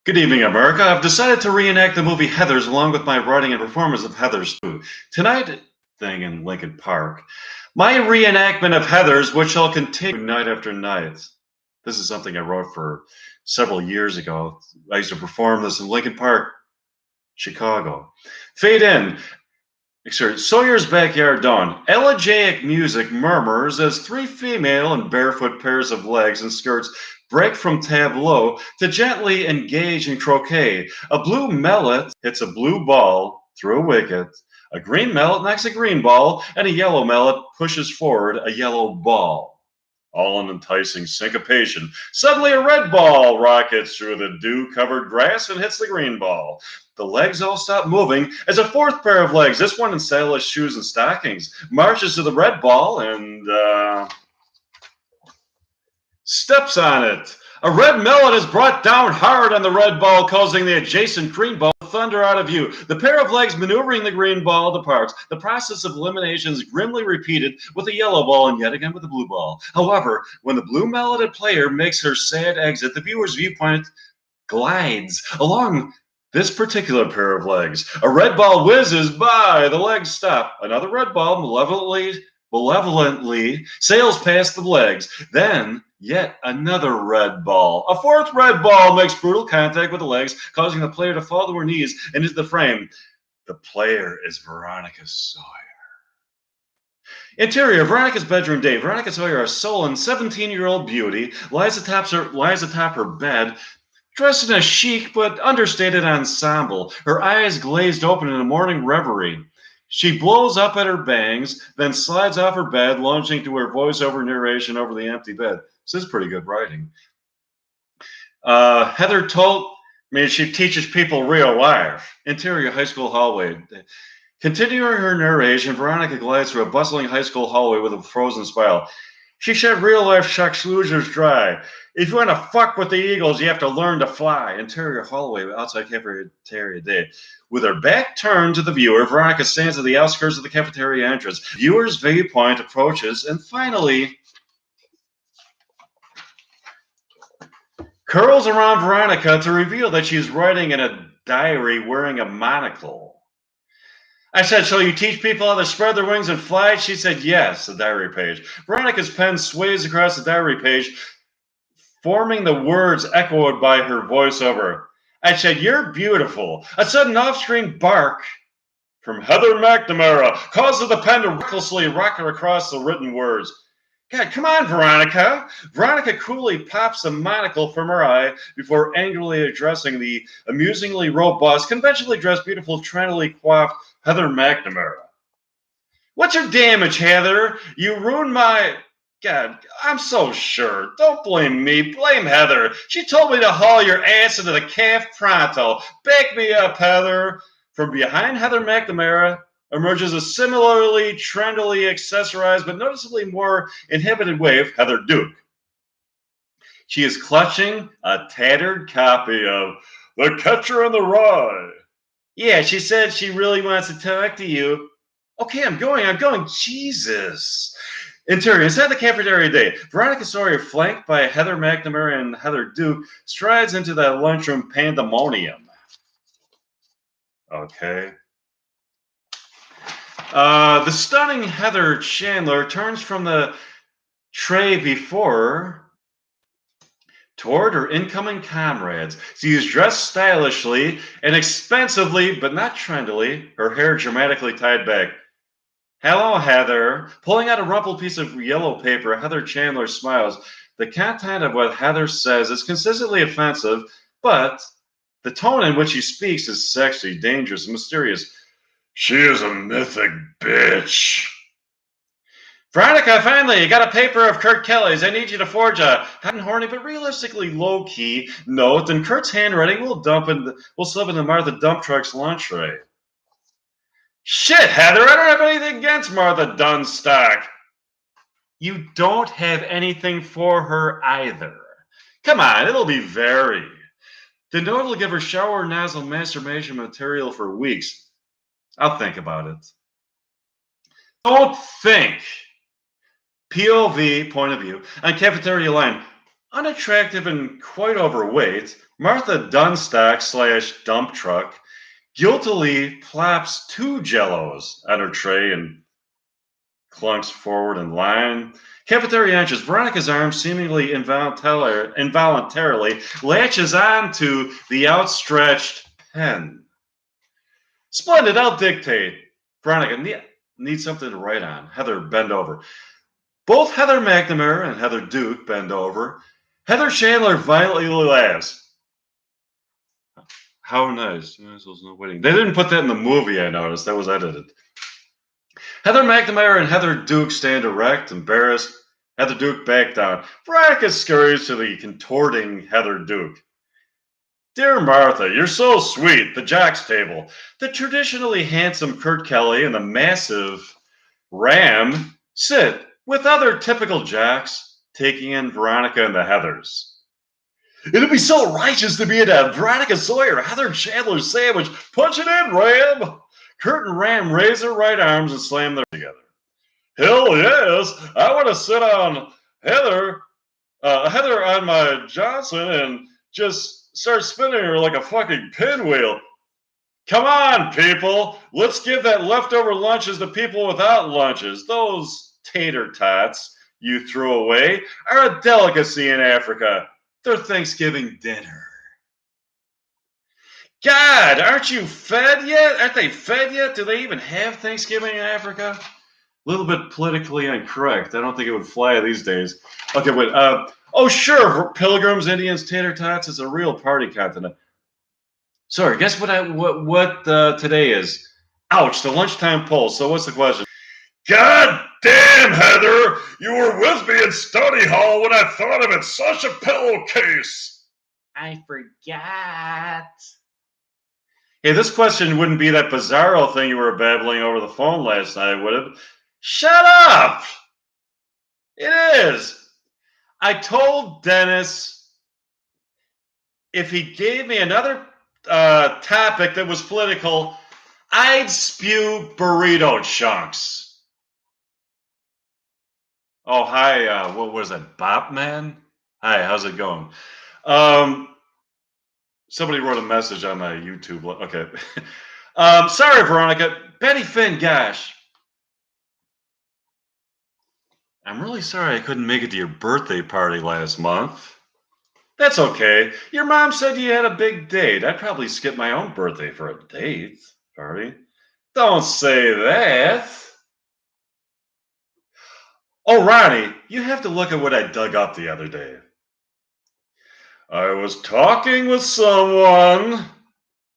Good evening, America. I've decided to reenact the movie Heathers along with my writing and performance of Heathers 2. Tonight, thing in Lincoln Park, my reenactment of Heathers, which shall continue night after night. This is something I wrote for several years ago. I used to perform this in Lincoln Park, Chicago. Fade in. Sawyer's backyard dawn. Elegiac music murmurs as three female and barefoot pairs of legs and skirts break from tableau to gently engage in croquet. A blue mallet hits a blue ball through a wicket. A green mallet knocks a green ball, and a yellow mallet pushes forward a yellow ball. All in enticing syncopation. Suddenly, a red ball rockets through the dew-covered grass and hits the green ball. The legs all stop moving as a fourth pair of legs, this one in stylish shoes and stockings, marches to the red ball and steps on it. A red melon is brought down hard on the red ball, causing the adjacent green ball to thunder out of view. The pair of legs maneuvering the green ball departs. The process of elimination is grimly repeated with a yellow ball and yet again with a blue ball. However, when the blue meloned player makes her sad exit, the viewer's viewpoint glides along this particular pair of legs. A red ball whizzes by. The legs stop. Another red ball malevolently sails past the legs. Then yet another red ball. A fourth red ball makes brutal contact with the legs, causing the player to fall to her knees and into the frame. The player is Veronica Sawyer. Interior, Veronica's bedroom day. Veronica Sawyer, a sullen 17-year-old beauty, lies atop her bed, dressed in a chic but understated ensemble, her eyes glazed open in a morning reverie. She blows up at her bangs, then slides off her bed, launching to her voiceover narration over the empty bed. This is pretty good writing. Heather told me she teaches people real life. Interior, high school hallway. Continuing her narration, Veronica glides through a bustling high school hallway with a frozen smile. She said real-life shucks losers dry. If you want to fuck with the Eagles, you have to learn to fly. Interior hallway outside cafeteria day. With her back turned to the viewer, Veronica stands at the outskirts of the cafeteria entrance. Viewer's viewpoint approaches, and finally curls around Veronica to reveal that she's writing in a diary wearing a monocle. I said, so you teach people how to spread their wings and fly? She said, yes, the diary page. Veronica's pen sways across the diary page, forming the words echoed by her voiceover. I said, you're beautiful. A sudden off-screen bark from Heather McNamara causes the pen to recklessly rock across the written words. God, come on, Veronica. Veronica coolly pops the monocle from her eye before angrily addressing the amusingly robust, conventionally dressed, beautiful, trendily coiffed Heather McNamara. What's your damage, Heather? You ruined my... God, I'm so sure. Don't blame me. Blame Heather. She told me to haul your ass into the calf pronto. Back me up, Heather. From behind Heather McNamara emerges a similarly trendily accessorized but noticeably more inhibited wave, Heather Duke. She is clutching a tattered copy of The Catcher in the Rye. Yeah, she said she really wants to talk to you. Okay, I'm going. Jesus. Interior, inside the cafeteria day, Veronica Sawyer, flanked by Heather McNamara and Heather Duke, strides into the lunchroom pandemonium. Okay. The stunning Heather Chandler turns from the tray before her toward her incoming comrades. She is dressed stylishly and expensively, but not trendily, her hair dramatically tied back. Hello, Heather. Pulling out a rumpled piece of yellow paper, Heather Chandler smiles. The content of what Heather says is consistently offensive, but the tone in which she speaks is sexy, dangerous, and mysterious. She is a mythic bitch. Veronica, finally, you got a paper of Kurt Kelly's. I need you to forge a hot and horny but realistically low-key note, and Kurt's handwriting will slip into Martha Dump Truck's lunch tray. Shit, Heather, I don't have anything against Martha Dunstock. You don't have anything for her either. Come on, it'll be very. The note will give her shower nozzle masturbation material for weeks. I'll think about it. Don't think. POV, point of view, on cafeteria line. unattractive and quite overweight, Martha Dunstock slash dump truck guiltily plops two jellos on her tray and clunks forward in line. Cafeteria enters. Veronica's arm seemingly involuntarily latches onto the outstretched pen. Splendid, I'll dictate. Veronica, need something to write on. Heather, bend over. Both Heather McNamara and Heather Duke bend over. Heather Chandler violently laughs. How nice. There's no waiting. They didn't put that in the movie, I noticed. That was edited. Heather McNamara and Heather Duke stand erect, embarrassed. Heather Duke back down. Veronica scurries to the contorting Heather Duke. Dear Martha, you're so sweet. The jocks table. The traditionally handsome Kurt Kelly and the massive Ram sit with other typical jocks, taking in Veronica and the Heathers. It'd be so righteous to be in a Veronica Sawyer, Heather Chandler sandwich. Punch it in, Ram. Kurt and Ram raise their right arms and slam them together. Hell yes, I want to sit on Heather on my Johnson and just start spinning her like a fucking pinwheel. Come on, people. Let's give that leftover lunches to people without lunches. Those tater tots you threw away are a delicacy in Africa. They're Thanksgiving dinner. God, aren't you fed yet? Aren't they fed yet? Do they even have Thanksgiving in Africa? A little bit politically incorrect. I don't think it would fly these days. Okay, wait. Oh, sure. Pilgrims, Indians, tater tots. It's a real party continent. Sorry, guess what today is? Ouch, the lunchtime poll. So what's the question? God damn, Heather! You were with me in study hall when I thought of it. Such a pillowcase. I forgot. Hey, this question wouldn't be that bizarro thing you were babbling over the phone last night, would it? Shut up! It is. I told Dennis if he gave me another topic that was political, I'd spew burrito chunks. Oh, hi. What was it? Bop Man? Hi, how's it going? Somebody wrote a message on my YouTube. Okay. Sorry, Veronica. Betty Finn, gosh. I'm really sorry I couldn't make it to your birthday party last month. That's okay. Your mom said you had a big date. I'd probably skip my own birthday for a date party. Don't say that. Oh, Ronnie, you have to look at what I dug up the other day. I was talking with someone.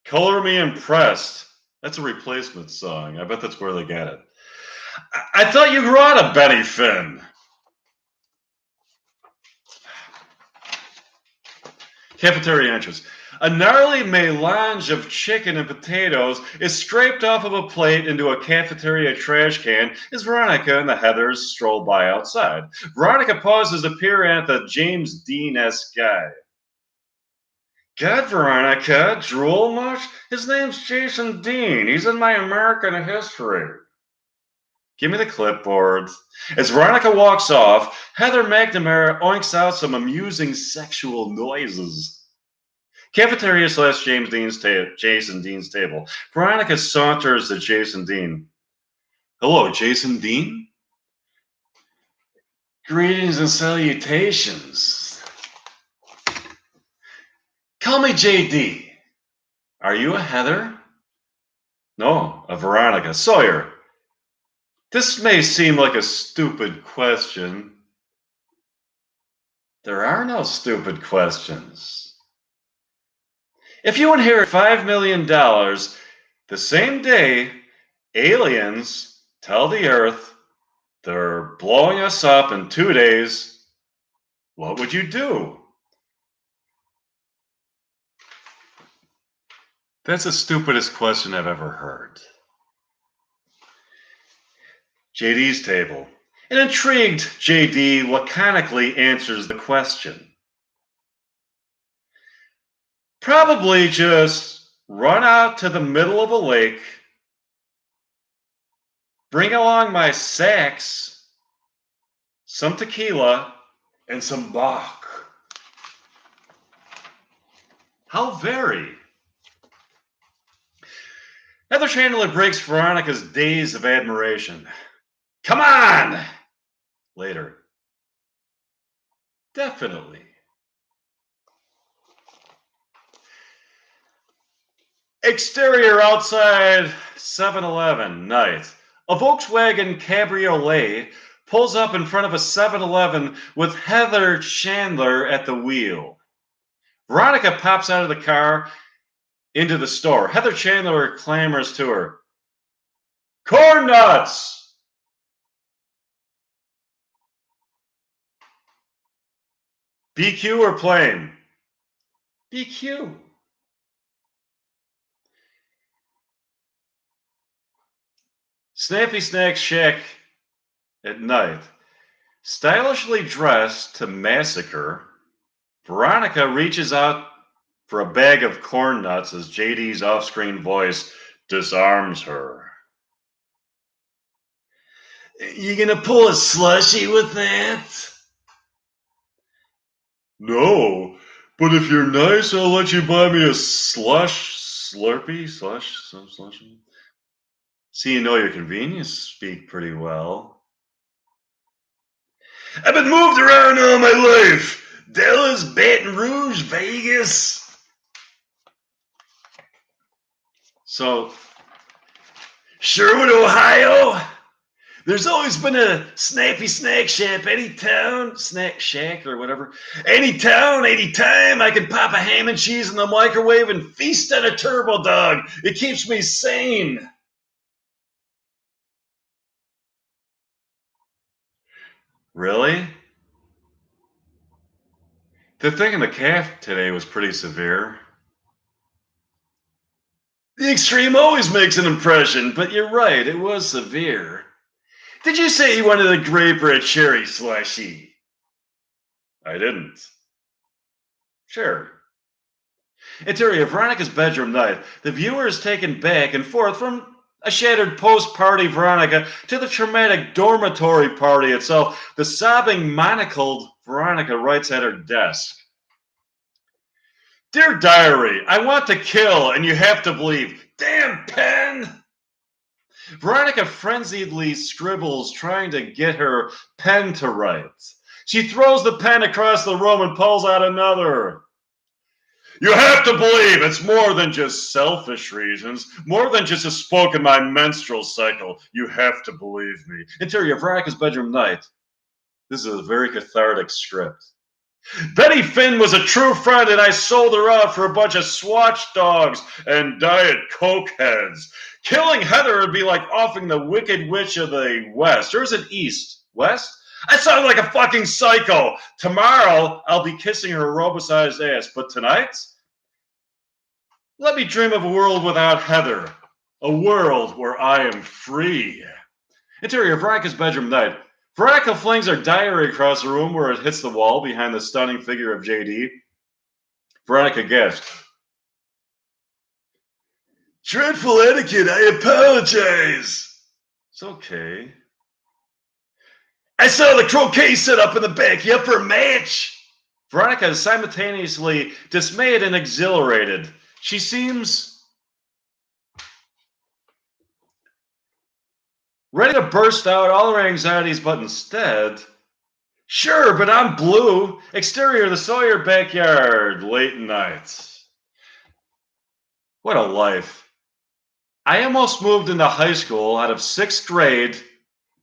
Color Me Impressed. That's a replacement song. I bet that's where they got it. I thought you grew out of Betty Finn. Cafeteria entrance. A gnarly melange of chicken and potatoes is scraped off of a plate into a cafeteria trash can as Veronica and the Heathers stroll by outside. Veronica pauses to peer at the James Dean-esque guy. God, Veronica, drool much? His name's Jason Dean. He's in my American history. Give me the clipboard. As Veronica walks off, Heather McNamara oinks out some amusing sexual noises. Cafeteria / Jason Dean's table. Veronica saunters to Jason Dean. Hello, Jason Dean? Greetings and salutations. Call me JD. Are you a Heather? No, a Veronica. Sawyer. This may seem like a stupid question. There are no stupid questions. If you inherit $5 million, the same day aliens tell the Earth they're blowing us up in 2 days, what would you do? That's the stupidest question I've ever heard. JD's table. An intrigued JD laconically answers the question. Probably just run out to the middle of a lake, bring along my sacks, some tequila, and some Bach. How very. Heather Chandler breaks Veronica's daze of admiration. Come on! Later. Definitely. Exterior outside 7-Eleven, night. A Volkswagen Cabriolet pulls up in front of a 7-Eleven with Heather Chandler at the wheel. Veronica pops out of the car into the store. Heather Chandler clamors to her. Corn nuts! BQ or plain? BQ. Snappy Snack Shack at night. Stylishly dressed to massacre, Veronica reaches out for a bag of corn nuts as JD's off-screen voice disarms her. You gonna pull a slushie with that? No, but if you're nice, I'll let you buy me a slurpee. See, you know your convenience speak pretty well. I've been moved around all my life. Dallas, Baton Rouge, Vegas. So, Sherwood, Ohio. There's always been a snappy snack shack, any town, snack shack or whatever. Any town, any time, I can pop a ham and cheese in the microwave and feast on a turbo dog. It keeps me sane. Really? The thing in the calf today was pretty severe. The extreme always makes an impression, but you're right, it was severe. Did you say you wanted a grape or a cherry slushie? I didn't. Sure. Interior Veronica's bedroom night. The viewer is taken back and forth from a shattered post-party Veronica to the traumatic dormitory party itself. The sobbing, monocled Veronica writes at her desk. Dear Diary, I want to kill and you have to believe. Damn pen! Veronica frenziedly scribbles, trying to get her pen to write. She throws the pen across the room and pulls out another. You have to believe it's more than just selfish reasons, more than just a spoke in my menstrual cycle. You have to believe me. Interior Veronica's bedroom night. This is a very cathartic script. Betty Finn was a true friend, and I sold her out for a bunch of Swatch dogs and Diet Coke heads. Killing Heather would be like offing the Wicked Witch of the West. Or is it East? West? I sound like a fucking psycho. Tomorrow, I'll be kissing her robot-sized ass. But tonight, let me dream of a world without Heather. A world where I am free. Interior Veronica's bedroom night. Veronica flings her diary across the room where it hits the wall behind the stunning figure of JD. Veronica gasps. Dreadful etiquette, I apologize. It's okay. I saw the croquet set up in the back. You up for a match? Veronica is simultaneously dismayed and exhilarated. She seems ready to burst out all her anxieties, but instead, sure, but I'm blue. Exterior, the Sawyer backyard, late nights. What a life. I almost moved into high school out of 6th grade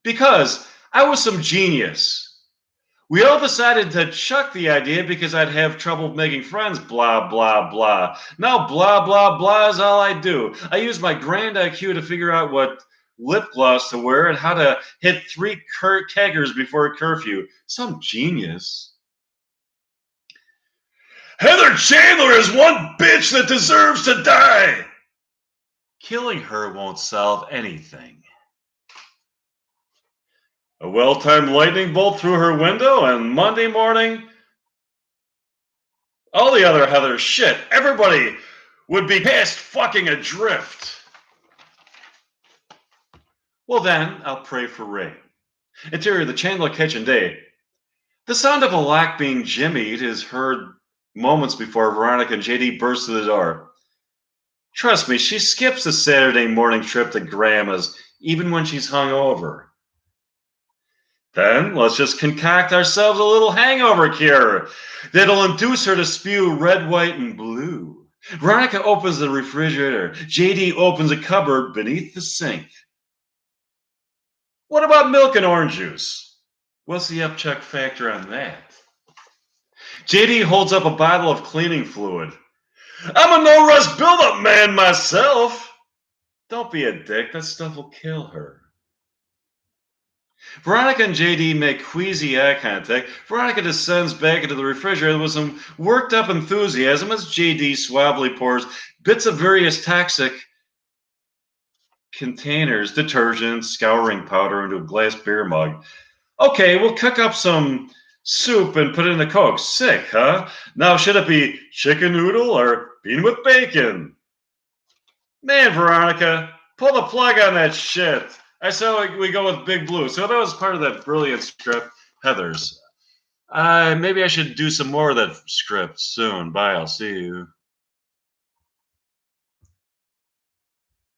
because I was some genius. We all decided to chuck the idea because I'd have trouble making friends, blah, blah, blah. Now, blah, blah, blah is all I do. I use my grand IQ to figure out what lip gloss to wear and how to hit 3 keggers before curfew. Some genius. Heather Chandler is one bitch that deserves to die. Killing her won't solve anything. A well-timed lightning bolt through her window, and Monday morning, all the other Heather shit, everybody would be past fucking adrift. Well then, I'll pray for rain. Interior, the Chandler kitchen day. The sound of a lock being jimmied is heard moments before Veronica and JD burst through the door. Trust me, she skips the Saturday morning trip to Grandma's, even when she's hungover. Then let's just concoct ourselves a little hangover cure that'll induce her to spew red, white, and blue. Veronica opens the refrigerator. JD opens a cupboard beneath the sink. What about milk and orange juice? What's the upchuck factor on that? JD holds up a bottle of cleaning fluid. I'm a no-rust buildup man myself. Don't be a dick. That stuff will kill her. Veronica and JD make queasy eye contact. Veronica descends back into the refrigerator with some worked up enthusiasm as JD suavely pours bits of various toxic containers, detergent, scouring powder into a glass beer mug. Okay, we'll cook up some soup and put it in the Coke. Sick, huh? Now, should it be chicken noodle or bean with bacon? Man, Veronica, pull the plug on that shit. I said we go with Big Blue. So that was part of that brilliant script, Heather's. Maybe I should do some more of that script soon. Bye, I'll see you.